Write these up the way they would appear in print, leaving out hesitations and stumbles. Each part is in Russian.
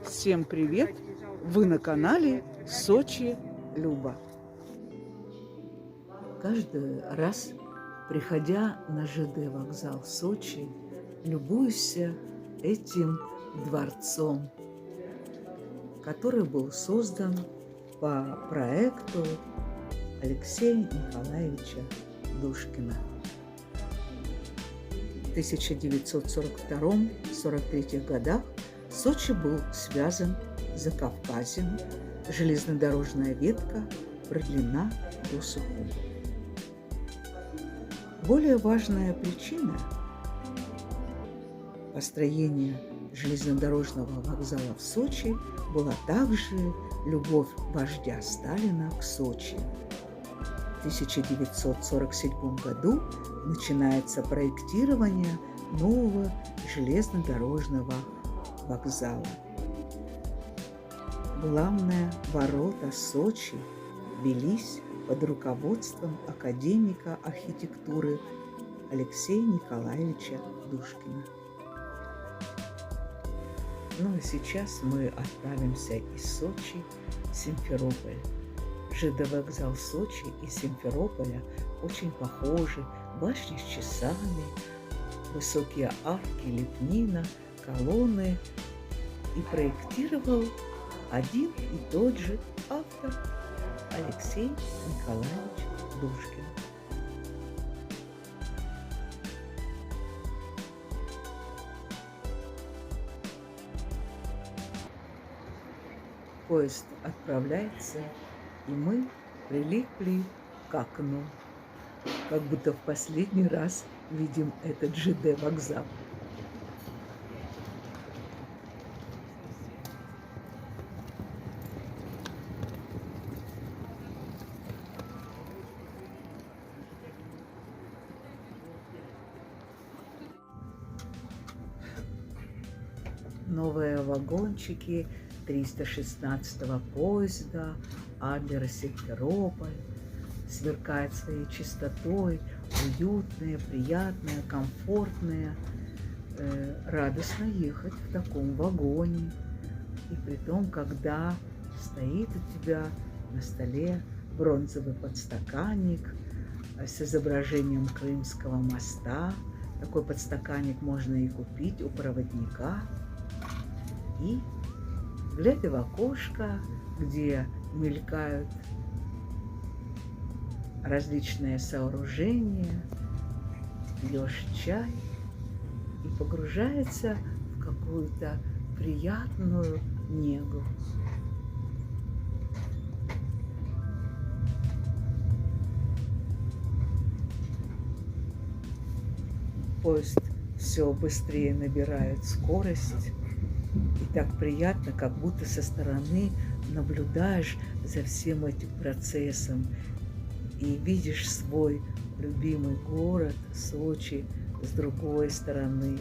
Всем привет! Вы на канале Сочи Люба. Каждый раз, приходя на ЖД вокзал Сочи, любуйся этим дворцом, который был создан по проекту Алексея Николаевича Душкина. В 1942-43 годах Сочи был связан с Закавказьем, железнодорожная ветка продлена до Сухуми. Более важная причина построения железнодорожного вокзала в Сочи была также любовь вождя Сталина к Сочи. В 1947 году начинается проектирование нового железнодорожного вокзала. Главные ворота Сочи велись под руководством академика архитектуры Алексея Николаевича Душкина. Ну а сейчас мы отправимся из Сочи в Симферополь. ЖД вокзал Сочи и Симферополя очень похожи. Башни с часами, высокие арки, лепнина, колонны. И проектировал один и тот же автор Алексей Николаевич Душкин. Поезд отправляется, и мы прилипли к окну, как будто в последний раз видим этот ЖД вокзал. Новые вагончики 316-го поезда Адлер-Симферополь сверкают своей чистотой, уютные, приятные, комфортные. Радостно ехать в таком вагоне. И при том, когда стоит у тебя на столе бронзовый подстаканник с изображением Крымского моста. Такой подстаканник можно и купить у проводника. И, глядя в окошко, где мелькают различные сооружения, пьешь чай и погружается в какую-то приятную негу. Поезд все быстрее набирает скорость. И так приятно, как будто со стороны наблюдаешь за всем этим процессом и видишь свой любимый город Сочи с другой стороны.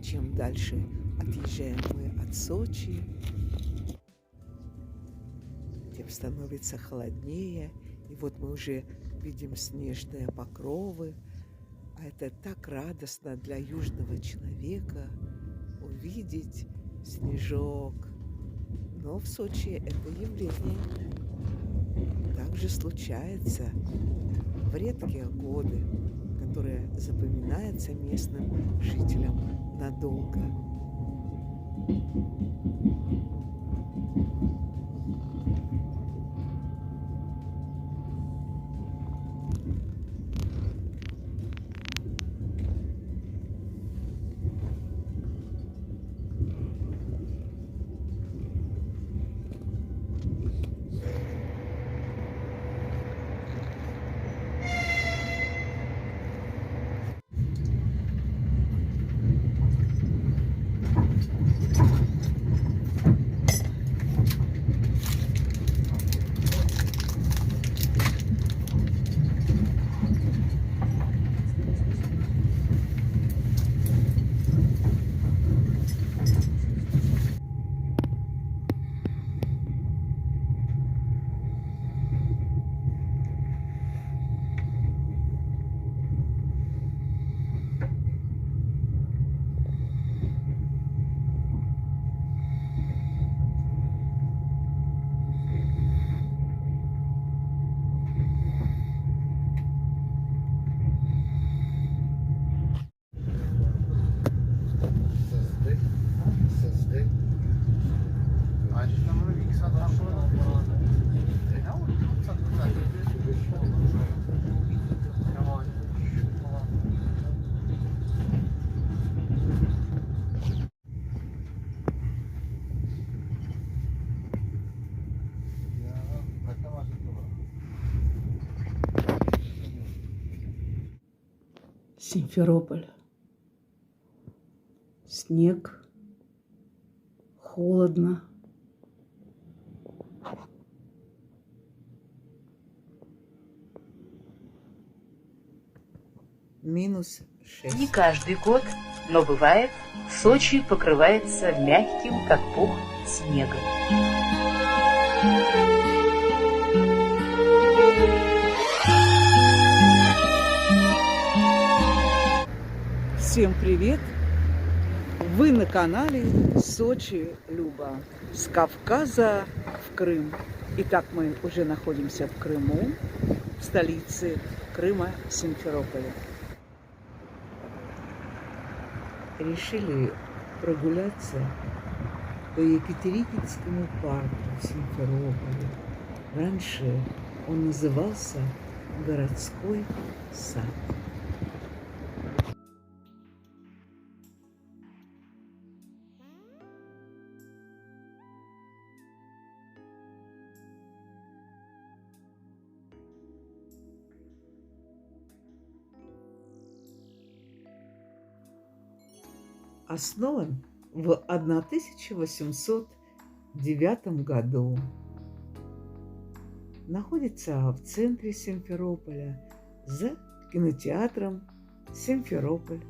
Чем дальше отъезжаем мы от Сочи, тем становится холоднее. И вот мы уже видим снежные покровы. А это так радостно для южного человека увидеть снежок. Но в Сочи это явление также случается в редкие годы, которые запоминаются местным жителям надолго. Симферополь. Снег. Холодно. Минус 6. Не каждый год, но бывает, Сочи покрывается мягким, как пух, снегом. Всем привет! Вы на канале Сочи Люба. С Кавказа в Крым. Итак, мы уже находимся в Крыму, в столице Крыма Симферополе. Решили прогуляться по Екатерининскому парку в Симферополе. Раньше он назывался городской сад. Основан в 1809 году. Находится в центре Симферополя за кинотеатром «Симферополь».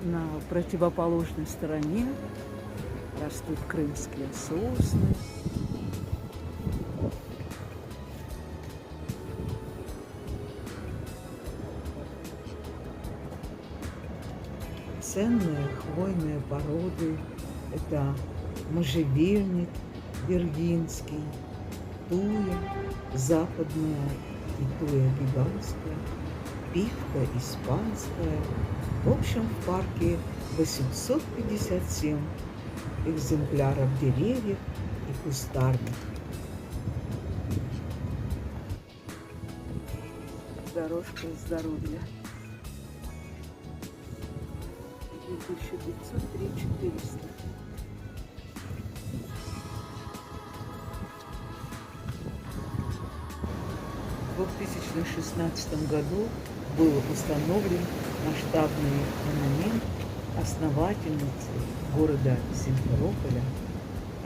На противоположной стороне растут крымские сосны. Ценные хвойные породы – это можжевельник бергинский, туя западная и туя гигантская, пихта испанская. В общем, в парке 857 экземпляров деревьев и кустарников. Дорожка здоровья. 2503-400. В 2016 году был установлен масштабный монумент основательницы города Симферополя,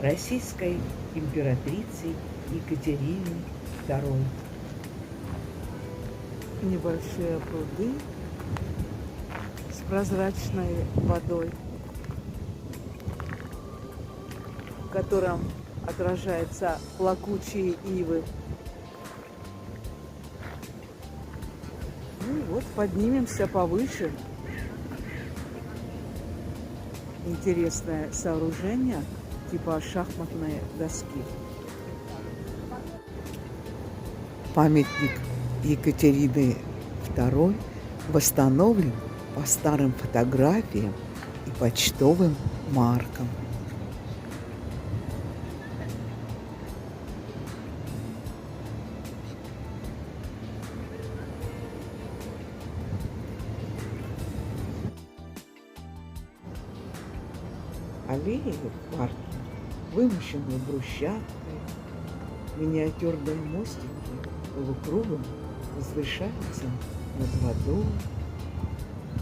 российской императрицы Екатерине II. Небольшие пруды с прозрачной водой, в котором отражаются плакучие ивы. Ну и вот поднимемся повыше. Интересное сооружение типа шахматной доски. Памятник Екатерины II восстановлен по старым фотографиям и почтовым маркам. Аллеи в парке вымощены брусчаткой, миниатюрные мостики полукругом возвышаются над водой,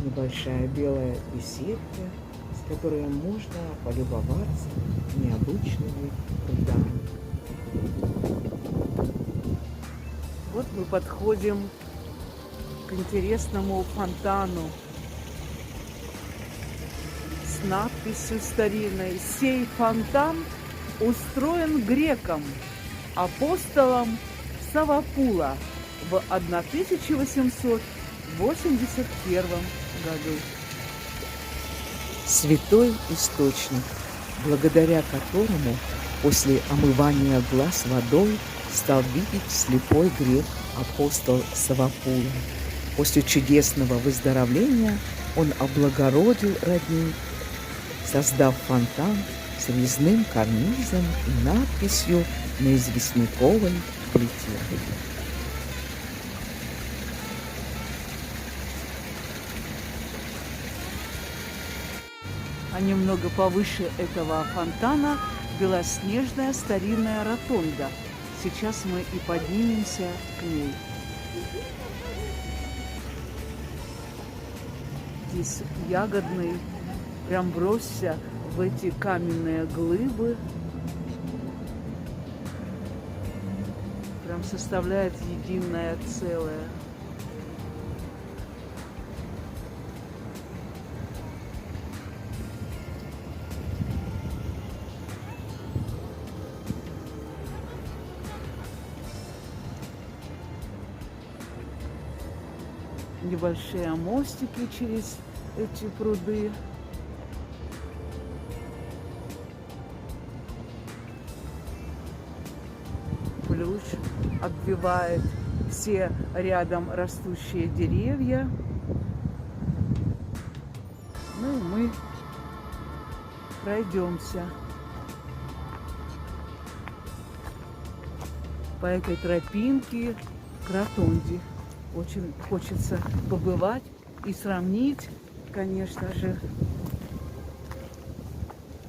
небольшая белая беседка, с которой можно полюбоваться необычными прудами. Вот мы подходим к интересному фонтану с надписью старинной: «Сей фонтан устроен греком, апостолом Савапула в 1881 году». Святой источник, благодаря которому после омывания глаз водой стал видеть слепой грек апостол Савапула. После чудесного выздоровления он облагородил родник, создав фонтан с резным карнизом и надписью на известняковой плите. А немного повыше этого фонтана белоснежная старинная ротонда. Сейчас мы и поднимемся к ней. Здесь ягодный, прям бросься в эти каменные глыбы. Прям составляет единое целое. Небольшие мостики через эти пруды. Плющ обвивает все рядом растущие деревья. Ну и мы пройдемся по этой тропинке к ротонде. Очень хочется побывать и сравнить, конечно же,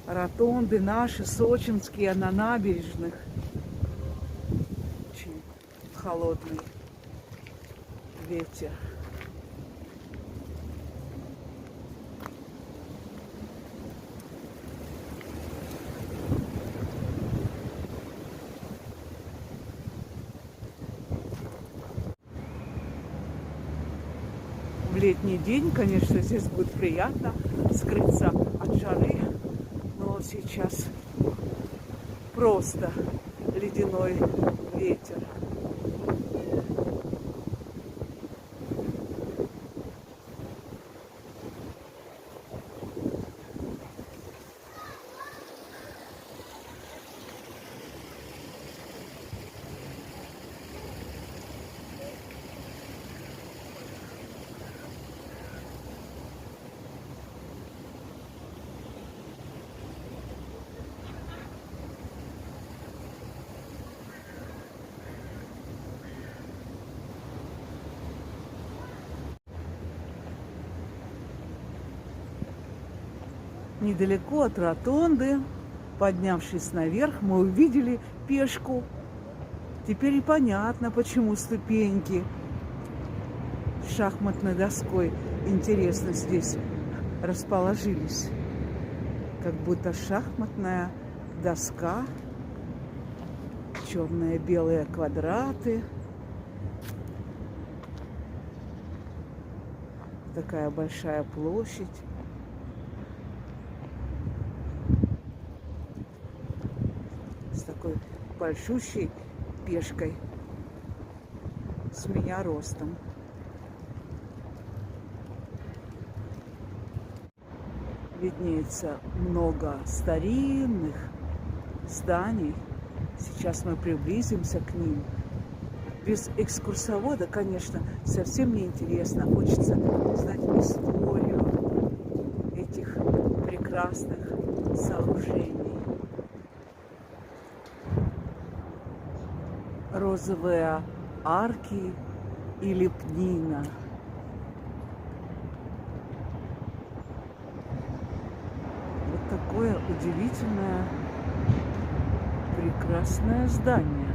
ротонды наши, сочинские, на набережных. Очень холодный ветер. В летний день, конечно, здесь будет приятно скрыться от жары, но сейчас просто ледяной ветер. Недалеко от ротонды, поднявшись наверх, мы увидели пешку. Теперь и понятно, почему ступеньки с шахматной доской интересно здесь расположились. Как будто шахматная доска, черные белые квадраты. Такая большая площадь. С такой большущей пешкой. С меня ростом. Виднеется много старинных зданий. Сейчас мы приблизимся к ним. Без экскурсовода, конечно, совсем не интересно. Хочется знать историю этих прекрасных сооружений. Розовые арки и лепнина. Вот такое удивительное, прекрасное здание.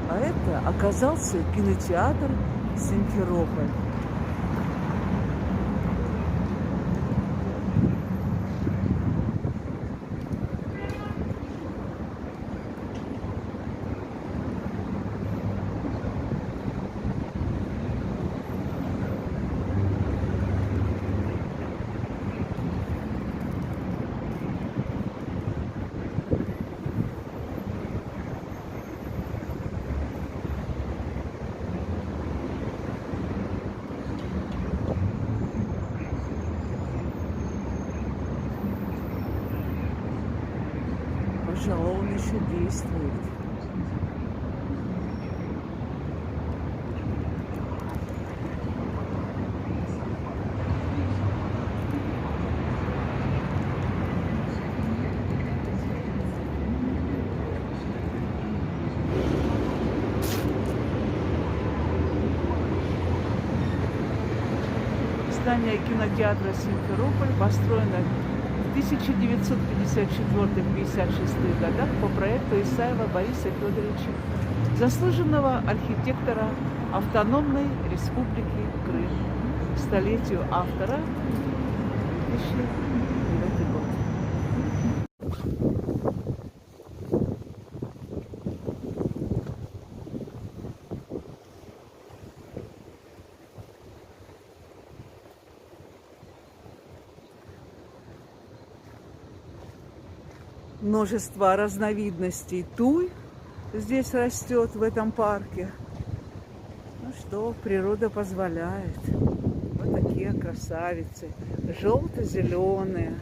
А это оказался кинотеатр «Симферополь». Пожалуй, он еще действует. Здание кинотеатра «Симферополь» построено в 1954-56 годах по проекту Исаева Бориса Федоровича, заслуженного архитектора Автономной Республики Крым. К столетию автора 2009 год. Множество разновидностей туй здесь растет в этом парке. Ну что, природа позволяет. Вот такие красавицы. Желто-зеленые.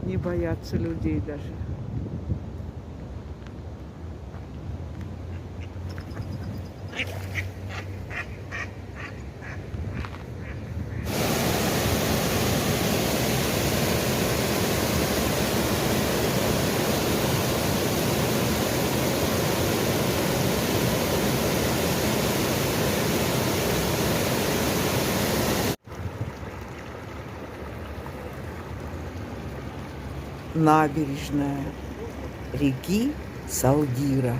Не боятся людей даже. Набережная реки Салгира.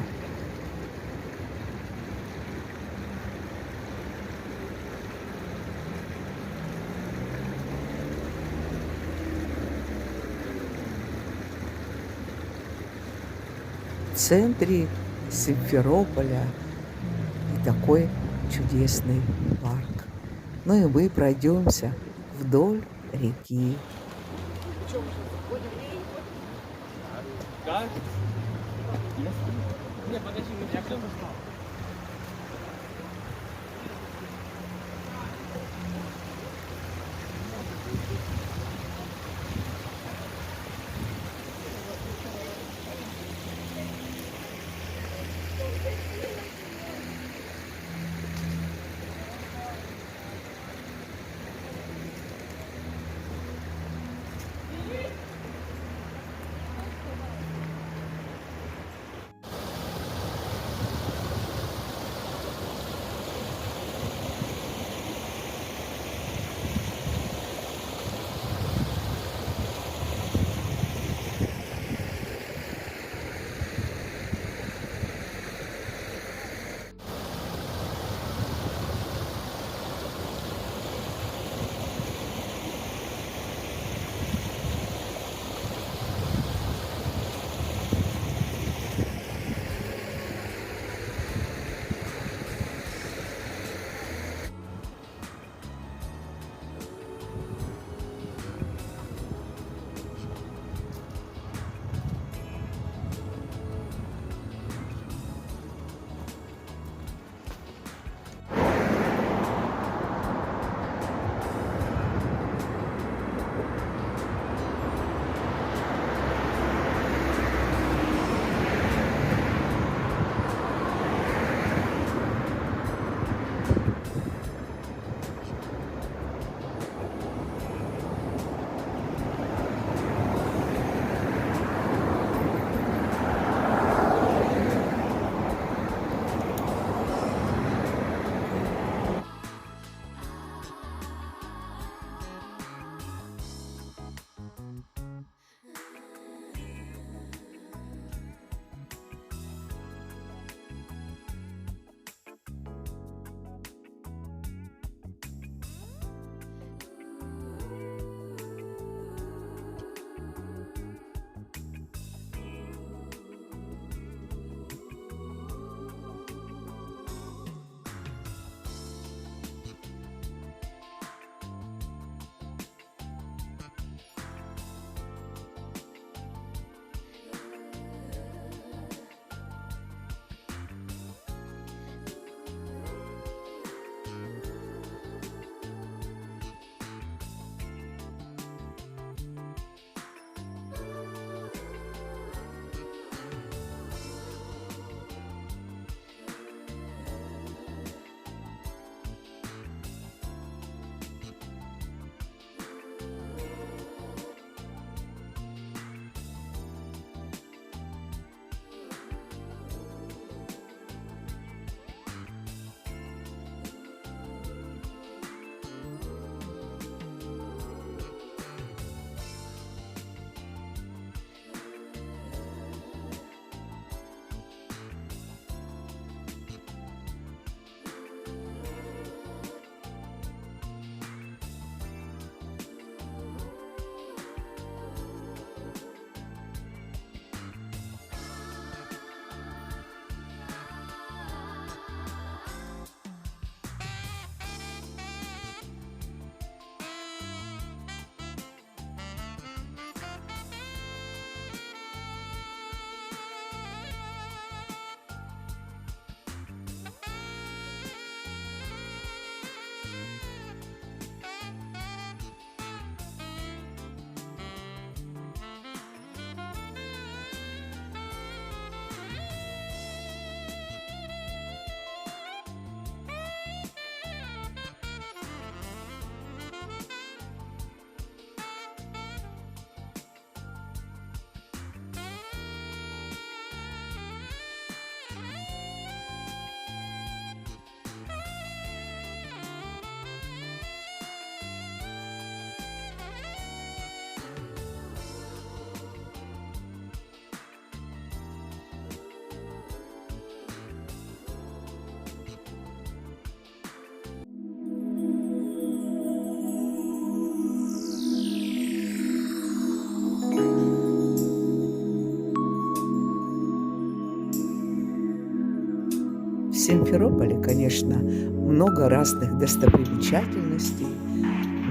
центре Симферополя и такой чудесный парк. Ну и мы пройдемся вдоль реки. Симферополе, конечно, много разных достопримечательностей,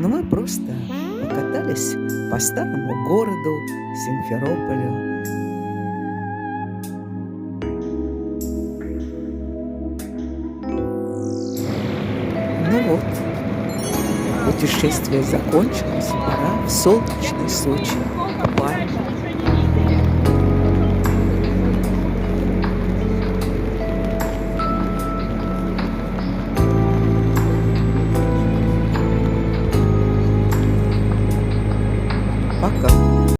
но мы просто покатались по старому городу Симферополю. Ну вот, путешествие закончилось, пора в солнечный Сочи. Бай!